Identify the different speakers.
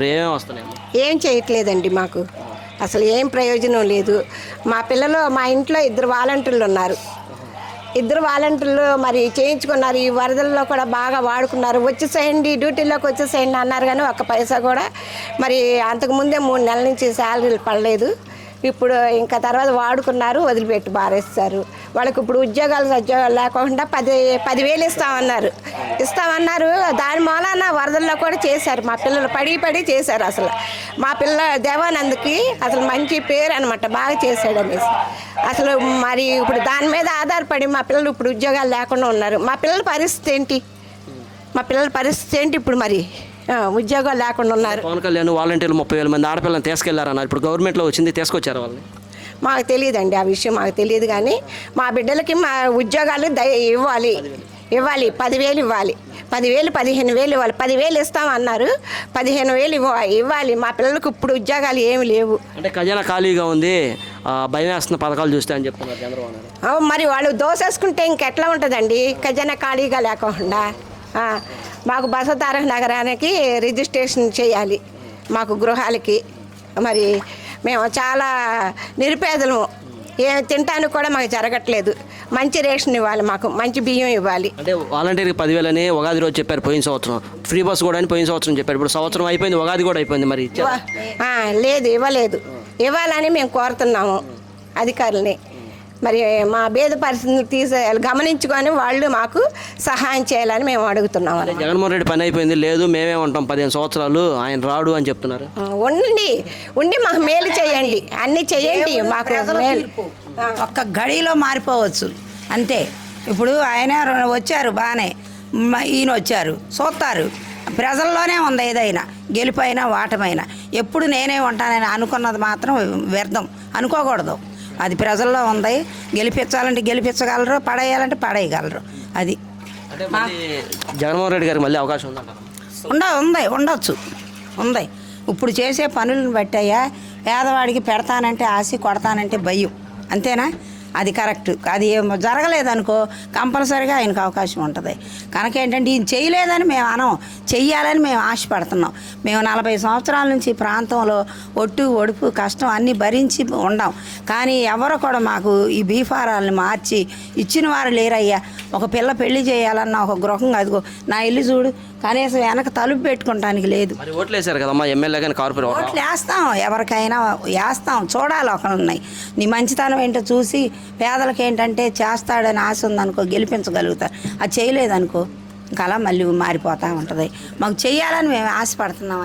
Speaker 1: ఏమేమి వస్తున్నాయి?
Speaker 2: ఏం చేయట్లేదండి మాకు. అసలు ఏం ప్రయోజనం లేదు. మా ఇంట్లో ఇద్దరు వాలంటీర్లు ఉన్నారు. ఇద్దరు వాలంటీర్లు మరి చేయించుకున్నారు. ఈ వరదల్లో కూడా బాగా వాడుకున్నారు. వచ్చేసేయండి, డ్యూటీలోకి వచ్చేసేయండి అన్నారు, కానీ ఒక్క పైసా కూడా మరి అంతకుముందే 3 నెలల నుంచి శాలరీలు పడలేదు. ఇప్పుడు ఇంకా తర్వాత వాడుకున్నారు, వదిలిపెట్టి బారేస్తారు. వాళ్ళకి ఇప్పుడు ఉద్యోగాలు లేకుండా 10,000 ఇస్తామన్నారు. దాని మూలాన వరదల్లో కూడా చేశారు. మా పిల్లలు పడి చేశారు. అసలు మా పిల్ల దేవానంద్కి అసలు మంచి పేరు అనమాట, బాగా చేశాడు అనేసి. అసలు మరి ఇప్పుడు దాని మీద ఆధారపడి మా పిల్లలు ఇప్పుడు ఉద్యోగాలు లేకుండా ఉన్నారు. మా పిల్లల పరిస్థితి ఏంటి ఇప్పుడు మరి ఉద్యోగాలు లేకుండా ఉన్నారు.
Speaker 1: పవన్ కళ్యాణ్ వాలంటీర్లు 30,000 మంది ఆడపిల్లని తీసుకెళ్లారన్నారు. ఇప్పుడు గవర్నమెంట్లో వచ్చింది, తీసుకొచ్చారు వాళ్ళని.
Speaker 2: మాకు తెలియదండి, ఆ విషయం మాకు తెలియదు. కానీ మా బిడ్డలకి మా ఉద్యోగాలు ఇవ్వాలి. 10,000 ఇవ్వాలి. 10,000 15,000 ఇవ్వాలి. 10,000 ఇస్తామన్నారు, 15,000 ఇవ్వాలి. మా పిల్లలకు ఇప్పుడు ఉద్యోగాలు ఏమి లేవు.
Speaker 1: అంటే ఖజానా ఖాళీగా ఉంది, భయం వేస్తున్న పథకాలు చూస్తే అని చెప్తున్నారు చంద్రబాబు నాయుడు.
Speaker 2: మరి వాళ్ళు దోసేసుకుంటే ఇంకెట్లా ఉంటుందండి ఖజానా ఖాళీగా లేకుండా? మాకు బసతారక నగరానికి రిజిస్ట్రేషన్ చేయాలి, మాకు గృహాలకి. మరి మేము చాలా నిరుపేదలము, ఏం తినడానికి కూడా మాకు జరగట్లేదు. మంచి రేషన్ ఇవ్వాలి, మాకు మంచి బియ్యం ఇవ్వాలి.
Speaker 1: అంటే వాలంటీర్కి 10,000 అని ఉగాది రోజు చెప్పారు పోయిన సంవత్సరం. ఫ్రీ బస్ కూడా అని పోయిన సంవత్సరం చెప్పారు. ఇప్పుడు సంవత్సరం అయిపోయింది, ఉగాది కూడా అయిపోయింది. మరి
Speaker 2: లేదు, ఇవ్వాలని మేము కోరుతున్నాము అధికారులని. మరి మా భేద పరిస్థితులు గమనించుకొని వాళ్ళు మాకు సహాయం చేయాలని మేము అడుగుతున్నాము.
Speaker 1: జగన్మోహన్ రెడ్డి పని అయిపోయింది, లేదు మేమే ఉంటాం 15 సంవత్సరాలు, ఆయన రాడు అని చెప్తున్నారు.
Speaker 2: ఉండి మాకు మేలు చేయండి, అన్నీ చేయండి మాకు మేలు.
Speaker 3: ఒక్క గడిలో మారిపోవచ్చు అంతే. ఇప్పుడు ఆయన వచ్చారు బాగానే, ఈయన వచ్చారు, చూస్తారు. ప్రజల్లోనే ఉంది ఏదైనా, గెలిపైనా వాటమైనా. ఎప్పుడు నేనే ఉంటానని అనుకున్నది మాత్రం వ్యర్థం అనుకోకూడదు. అది ప్రజల్లో ఉంది. గెలిపించాలంటే గెలిపించగలరు, పడేయాలంటే పడేయగలరు. అది
Speaker 1: జగన్మోహన్ రెడ్డి గారికి మళ్ళీ అవకాశం
Speaker 3: ఉండొచ్చు. ఇప్పుడు చేసే పనులను బట్టయ్యా, పేదవాడికి పెడతానంటే ఆశ, కొడతానంటే భయం, అంతేనా? అది కరెక్ట్. అది జరగలేదనుకో కంపల్సరీగా ఆయనకు అవకాశం ఉంటుంది. కనుక ఏంటంటే ఈయన చేయలేదని మేము చెయ్యాలని మేము ఆశపడుతున్నాం. మేము 40 సంవత్సరాల నుంచి ఈ ప్రాంతంలో ఒడుపు కష్టం అన్నీ భరించి ఉండాం. కానీ ఎవరు కూడా మాకు ఈ బీఫారాలను మార్చి ఇచ్చిన వారు లేరయ్యా. ఒక పిల్ల పెళ్లి చేయాలన్న ఒక గృహం, అదిగో నా ఇల్లు చూడు, కనీసం వెనక తలుపు పెట్టుకోవటానికి లేదు.
Speaker 1: ఓట్లు వేసారు కదమ్మా ఎమ్మెల్యే కానీ కార్పొరేటర్.
Speaker 3: ఓట్లు వేస్తాం, ఎవరికైనా వేస్తాం. చూడాలి ఒకరున్నాయి. నీ మంచితనం ఏంటో చూసి పేదలకు ఏంటంటే చేస్తాడని ఆశ ఉందనుకో, గెలిపించగలుగుతారు. అది చేయలేదనుకో ఇంకా అలా మళ్ళీ మారిపోతూ ఉంటుంది. మాకు చెయ్యాలని మేము ఆశపడుతున్నాం అయ్యా.